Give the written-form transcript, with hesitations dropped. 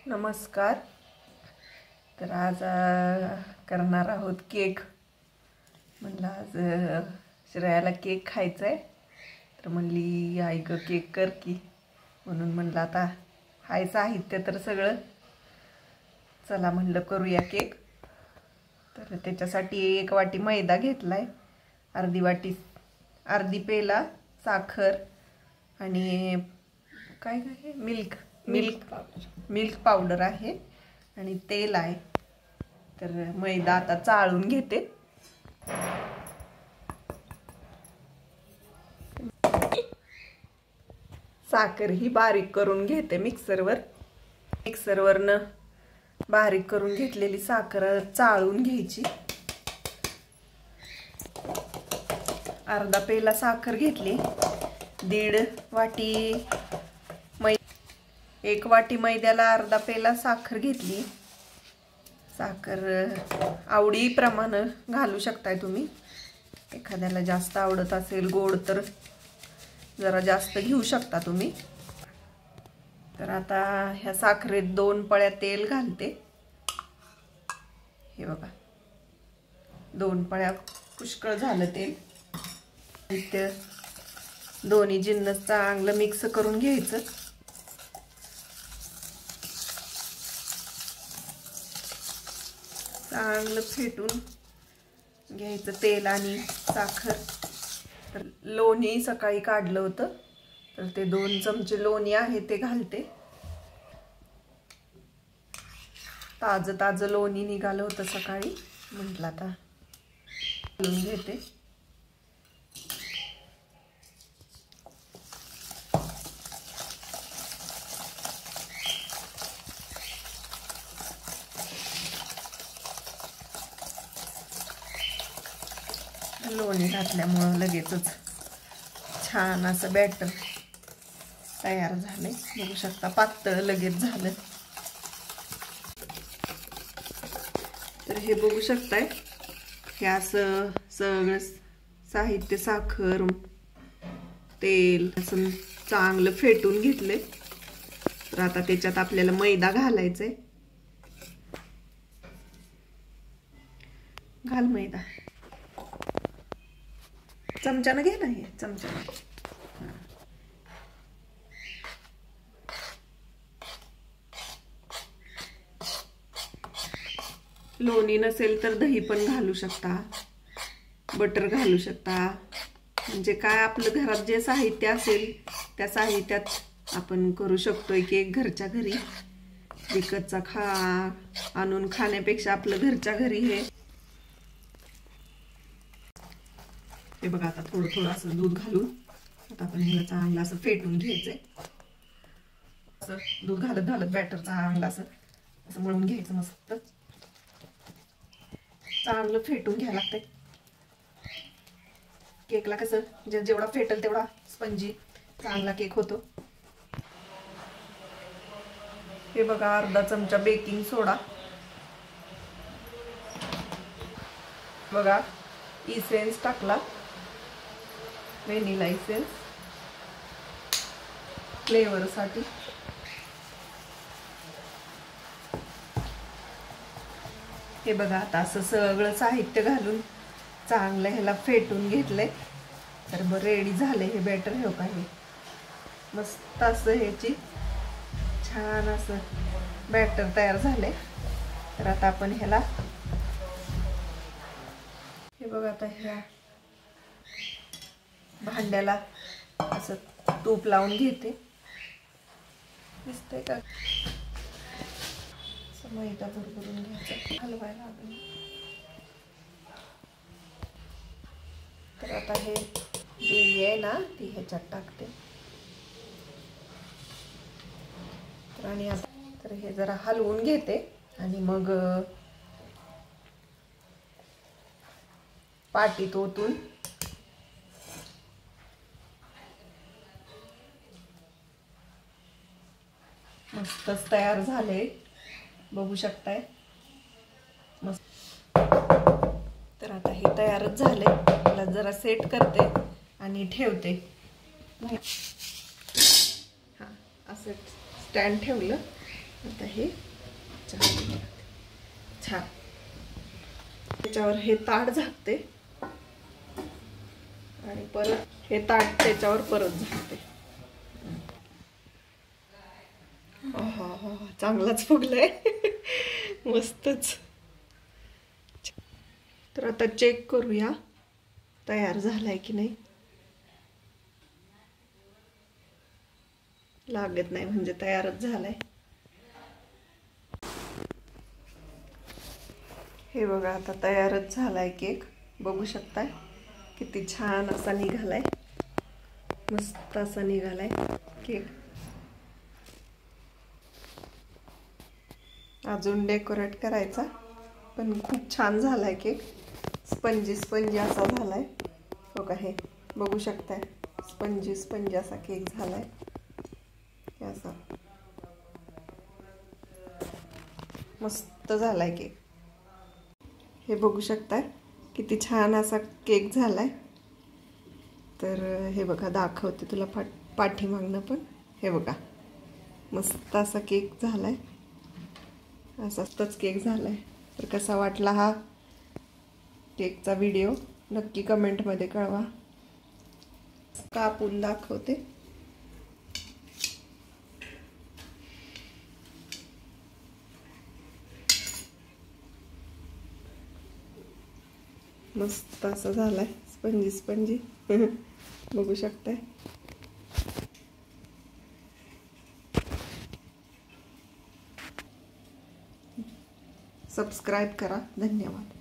नमस्कार. तर आज करणार आहोत केक. म्हणलं आज श्रेयाला केक खायचा आहे, तर म्हणली आई ग केक कर की. म्हणून म्हणलं आता हाय साहित्य तर सगळं, चला म्हणलं करूया केक. तर त्याच्यासाठी 1 वाटी मैदा घेतलाय, अर्धी पेला साखर आणि काय काय मिल्क पावडर आहे आणि तेल आहे. तर मैदा आता चाळून घेते. साखर ही बारीक करून घेते मिक्सरवरनं बारीक करून घेतलेली साखर चाळून घ्यायची. अर्धा पेला साखर घेतली, 1.5 वाटी 1 वाटी मैद्याला अर्धा पेला साखर घेतली. साखर आवडीप्रमाणे घालू शकताय तुम्ही. एखाद्याला जास्त आवडत असेल गोड तर जरा जास्त घेऊ शकता तुम्ही. तर आता ह्या साखरेत 2 पळ्या तेल घालते. हे बघा 2 पळ्या पुष्कळ झालं तेल. इथे दोन्ही जिन्नस चांगलं मिक्स करून घ्यायचं. चांगलं फेटून घ्यायचं तेल आणि साखर. तर लोणी सकाळी काढलं होतं, तर ते 2 चमचे लोणी आहे ते घालते. ताजं लोणी निघालं होतं सकाळी, म्हटलं आता घालून घेते. लोणी घातल्यामुळं लगेचच छान असं बॅटर तयार झाले. बघू शकता पातळ लगेच झालं. तर हे बघू शकताय, हे असं सगळं साहित्य साखर तेल असं चांगलं फेटून घेतले. तर आता त्याच्यात आपल्याला मैदा घालायचंय. घाल मैदा, चमच्यानं घे ना, हे चमच्यानं. लोणी नसेल तर दही पण घालू शकता, बटर घालू शकता. म्हणजे काय आपलं घरात जे साहित्य असेल त्या साहित्यात आपण करू शकतोय केक घरच्या घरी. विकतचा आणून खाण्यापेक्षा आपलं घरच्या घरी हे बघा. आता थोडं असं दूध घालून आता आपण ह्याला चांगलं असं फेटून घ्यायचंय. असं दूध घालत बॅटर चांगलं असं मळून घ्यायचं. मस्त चांगलं फेटून घ्यायला लागतंय. केकला कसं जेवढा फेटेल तेवढा स्पंजी चांगला केक होतो. हे बघा अर्धा चमचा बेकिंग सोडा, बघा इसेन्स टाकला, व्हॅनिला इसेन्स फ्लेवर साठी. हे बघा आता असं सगळं साहित्य घालून चांगलं ह्याला फेटून घेतलंय. तर बरं रेडी झाले हे बॅटर. हे का हे मस्त असं ह्याची छान असं बॅटर तयार झालंय. तर आता आपण ह्याला हे बघा आता ह्या भांड्याला असं तूप लावून घेते. दिसतंय का? मैदा भरभरून घ्यायचं, हलवायला लागेल. तर आता हे जे आहे ना ती ह्याच्यात टाकते. तर आणि आता तर हे जरा हलवून घेते आणि मग पाटीत ओतून मस्तच तयार झाले. बघू शकताय मस्त. तर आता हे तयारच झाले. त्याला जरा सेट करते आणि ठेवते. हा असं स्टँड ठेवलं आता हे छान त्याच्यावर हे ताट झाकते आणि परत हे ताट त्याच्यावर परत झाकते. चांगलाच फुगलाय. मस्तच. तर आता चेक करूया तयार झालाय की नाही. लागत नाही म्हणजे तयारच झालाय. हे बघा आता तयारच झालाय केक. बघू शकताय किती छान असा निघालाय. मस्त असा निघालाय केक. अजून डेकोरेट करायचा पण खूप छान झालाय केक. स्पंजी स्पंजी असा झालाय. बघा हे बघू शकताय स्पंजी स्पंजी असा केक झालाय. असा मस्त झालाय केक. हे बघू शकताय किती छान असा केक झालाय. तर हे बघा दाखवते तुला पाठीमागनं पण. हे बघा मस्त असा केक झालाय. असाच केक झालाय. तर कसा वाटला हा केकचा व्हिडिओ नक्की कमेंटमध्ये कळवा. कापून दाखवते. मस्त असा झालाय स्पंजी स्पंजी. बघू शकताय. सबस्क्राईब करा. धन्यवाद.